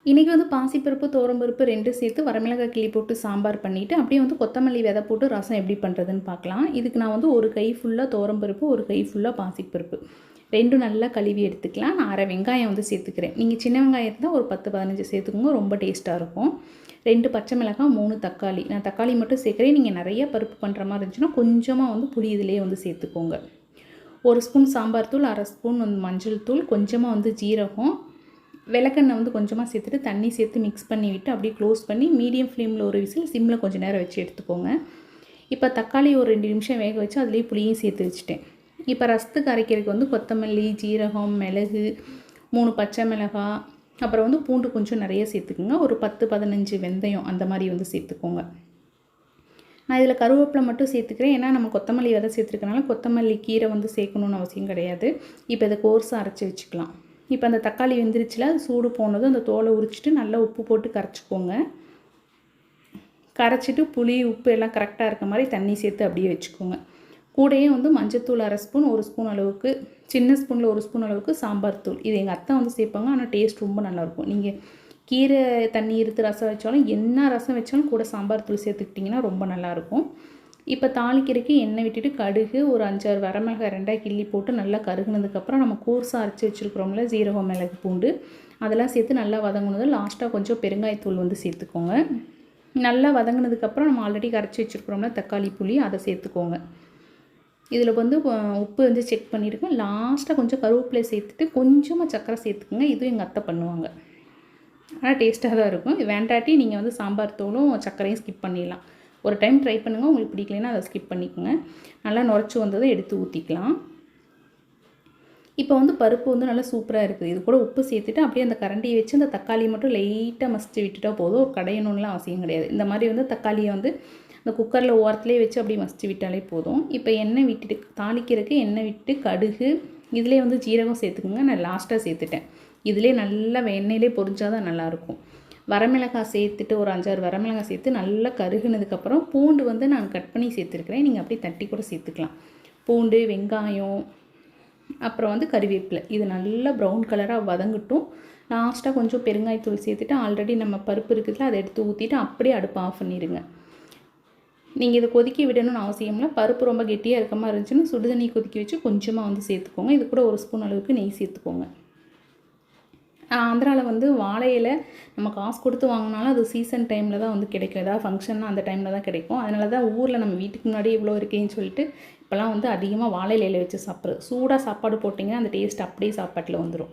இன்றைக்கி வந்து பாசிப்பருப்பு துவரம்பருப்பு 2 சேர்த்து வரமிளகாய் கிள்ளி போட்டு சாம்பார் பண்ணிவிட்டு அப்படியே வந்து கொத்தமல்லி விதை போட்டு ரசம் எப்படி பண்ணுறதுன்னு பார்க்கலாம். இதுக்கு நான் வந்து ஒரு கை ஃபுல்லாக துவரம்பருப்பு, ஒரு கை ஃபுல்லாக பாசிப்பருப்பு 2 நல்லா கழுவி எடுத்துக்கலாம். நான் அரை வெங்காயம் வந்து சேர்த்துக்கிறேன். நீங்கள் சின்ன வெங்காயம் இருந்தால் ஒரு 10-15 சேர்த்துக்கோங்க, ரொம்ப டேஸ்ட்டாக இருக்கும். 2 பச்சை மிளகாய், 3 தக்காளி. நான் தக்காளி மட்டும் சேர்க்குறேன். நீங்கள் நிறைய பருப்பு பண்ணுற மாதிரி இருந்துச்சுன்னா கொஞ்சமாக வந்து புளி இதிலே வந்து சேர்த்துக்கோங்க. 1 ஸ்பூன் சாம்பார் தூள், அரை ஸ்பூன் வந்து மஞ்சள் தூள், கொஞ்சமாக வந்து ஜீரகம், விளக்கெண்ணெய் வந்து கொஞ்சமாக சேர்த்துட்டு தண்ணி சேர்த்து மிக்ஸ் பண்ணி விட்டு அப்படியே க்ளோஸ் பண்ணி மீடியம் ஃப்ளேமில் ஒரு விசில், சிம்மில் கொஞ்சம் நேரம் வச்சு எடுத்துக்கோங்க. இப்போ தக்காளி ஒரு 2 நிமிஷம் வேக வச்சு அதுலேயே புளியும் சேர்த்து வச்சுட்டேன். இப்போ ரசத்துக்கு அரைக்கிறதுக்கு வந்து கொத்தமல்லி, ஜீரகம், மிளகு, 3 பச்சை மிளகாய், அப்புறம் வந்து பூண்டு கொஞ்சம் நிறைய சேர்த்துக்குங்க. ஒரு 10-15 வெந்தயம் அந்த மாதிரி வந்து சேர்த்துக்கோங்க. நான் இதில் கருவேப்பிலை மட்டும் சேர்த்துக்கிறேன். ஏன்னா நம்ம கொத்தமல்லி விதை சேர்த்துருக்கனால கொத்தமல்லி கீரை வந்து சேர்க்கணுன்னு அவசியம் கிடையாது. இப்போ இதை கோர்ஸாக அரைச்சி வச்சுக்கலாம். இப்போ அந்த தக்காளி வெந்துருச்சுல, அது சூடு போனதும் அந்த தோலை உரிச்சிட்டு நல்லா உப்பு போட்டு கரைச்சிக்கோங்க. கரைச்சிட்டு புளி உப்பு எல்லாம் கரெக்டாக இருக்க மாதிரி தண்ணி சேர்த்து அப்படியே வச்சுக்கோங்க. கூடயே வந்து மஞ்சத்தூள் அரை ஸ்பூன், 1 ஸ்பூன் அளவுக்கு, சின்ன ஸ்பூனில் 1 ஸ்பூன் அளவுக்கு சாம்பார் தூள். இது எங்கள் அத்தை வந்து சேர்ப்பாங்க, ஆனால் டேஸ்ட் ரொம்ப நல்லாயிருக்கும். நீங்கள் கீரை தண்ணி இருத்து ரசம் வச்சாலும் என்ன ரசம் வச்சாலும் கூட சாம்பார் தூள் சேர்த்துக்கிட்டிங்கன்னா ரொம்ப நல்லாயிருக்கும். இப்போ தாளிக்கிறதுக்கு எண்ணெய் விட்டுட்டு கடுகு, ஒரு 5-6 வரமிளகாய் 2ஆக கிள்ளி போட்டு நல்லா கருகுனதுக்கப்புறம் நம்ம கோர்ஸாக அரைச்சி வச்சுருக்குறோம்ல ஜீரகம், மிளகு, பூண்டு அதெல்லாம் சேர்த்து நல்லா வதங்கினது. லாஸ்ட்டாக கொஞ்சம் பெருங்காயத்தூள் வந்து சேர்த்துக்கோங்க. நல்லா வதங்கினதுக்கப்புறம் நம்ம ஆல்ரெடி கரைச்சி வச்சுருக்குறோம்ல தக்காளி, புளி அதை சேர்த்துக்கோங்க. இதில் வந்து உப்பு வந்து செக் பண்ணியிருக்கேன். லாஸ்ட்டாக கொஞ்சம் கருவேப்பிலை சேர்த்துட்டு கொஞ்சமாக சர்க்கரை சேர்த்துக்குங்க. இதுவும் எங்கள் அத்தை பண்ணுவாங்க. ஆனால் டேஸ்ட்டாக தான் இருக்கும். வேண்டாட்டி நீங்கள் வந்து சாம்பார் தூளும் சர்க்கரையும் ஸ்கிப் பண்ணிடலாம். ஒரு டைம் ட்ரை பண்ணுங்கள். உங்களுக்கு பிடிக்கலைன்னா அதை ஸ்கிப் பண்ணிக்கோங்க. நல்லா நுரைச்சி வந்ததை எடுத்து ஊற்றிக்கலாம். இப்போ வந்து பருப்பு வந்து நல்லா சூப்பராக இருக்குது. இது கூட உப்பு சேர்த்துட்டு அப்படியே அந்த கரண்டியை வச்சு அந்த தக்காளி மட்டும் லைட்டாக மசிச்சு விட்டுட்டா போதும். ஒரு கடையணும்லாம் அவசியம் கிடையாது. இந்த மாதிரி வந்து தக்காளியை வந்து அந்த குக்கரில் ஓரத்துலேயே வச்சு அப்படியே மசிச்சு விட்டாலே போதும். இப்போ எண்ணெய் விட்டுட்டு தாளிக்கிறதுக்கு எண்ணெய் விட்டு கடுகு, இதிலே வந்து ஜீரகம் சேர்த்துக்குங்க. நான் லாஸ்ட்டாக சேர்த்துட்டேன். இதிலே நல்லா எண்ணெயிலே பொரிஞ்சால் தான் நல்லாயிருக்கும். வரமிளகாய் சேர்த்துட்டு ஒரு 5-6 வரமிளகாய் சேர்த்து நல்லா கருகுனதுக்கப்புறம் பூண்டு வந்து நான் கட் பண்ணி சேர்த்துருக்கிறேன். நீங்கள் அப்படியே தட்டி கூட சேர்த்துக்கலாம். பூண்டு, வெங்காயம், அப்புறம் வந்து கறிவேப்பிலை இது நல்லா ப்ரௌன் கலராக வதங்கட்டும். லாஸ்ட்டாக கொஞ்சம் பெருங்காயத்தூள் சேர்த்துட்டு ஆல்ரெடி நம்ம பருப்பு இருக்குதுல அதை எடுத்து ஊற்றிட்டு அப்படியே அடுப்பை ஆஃப் பண்ணிடுங்க. நீங்கள் இதை கொதிக்க விடணும்னு அவசியம்ல. பருப்பு ரொம்ப கெட்டியாக இருக்க மாதிரி இருந்துச்சுன்னா சுடுதண்ணி கொதிக்க வச்சு கொஞ்சமாக வந்து சேர்த்துக்கோங்க. இது கூட 1 ஸ்பூன் அளவுக்கு நெய் சேர்த்துக்கோங்க. ஆந்திராவில் வந்து வாழை இலை நம்ம காசு கொடுத்து வாங்கினாலும் அது சீசன் டைமில் தான் வந்து கிடைக்கும். ஏதாவது ஃபங்க்ஷன்னா அந்த டைமில் தான் கிடைக்கும். அதனால தான் ஊரில் நம்ம வீட்டுக்கு முன்னாடி இவ்வளோ இருக்கேன்னு சொல்லிட்டு இப்போலாம் வந்து அதிகமாக வாழை இலையில் வச்சு சாப்பிட்றது. சூடாக சாப்பாடு போட்டிங்கன்னா அந்த டேஸ்ட் அப்படியே சாப்பாட்டில் வந்துடும்.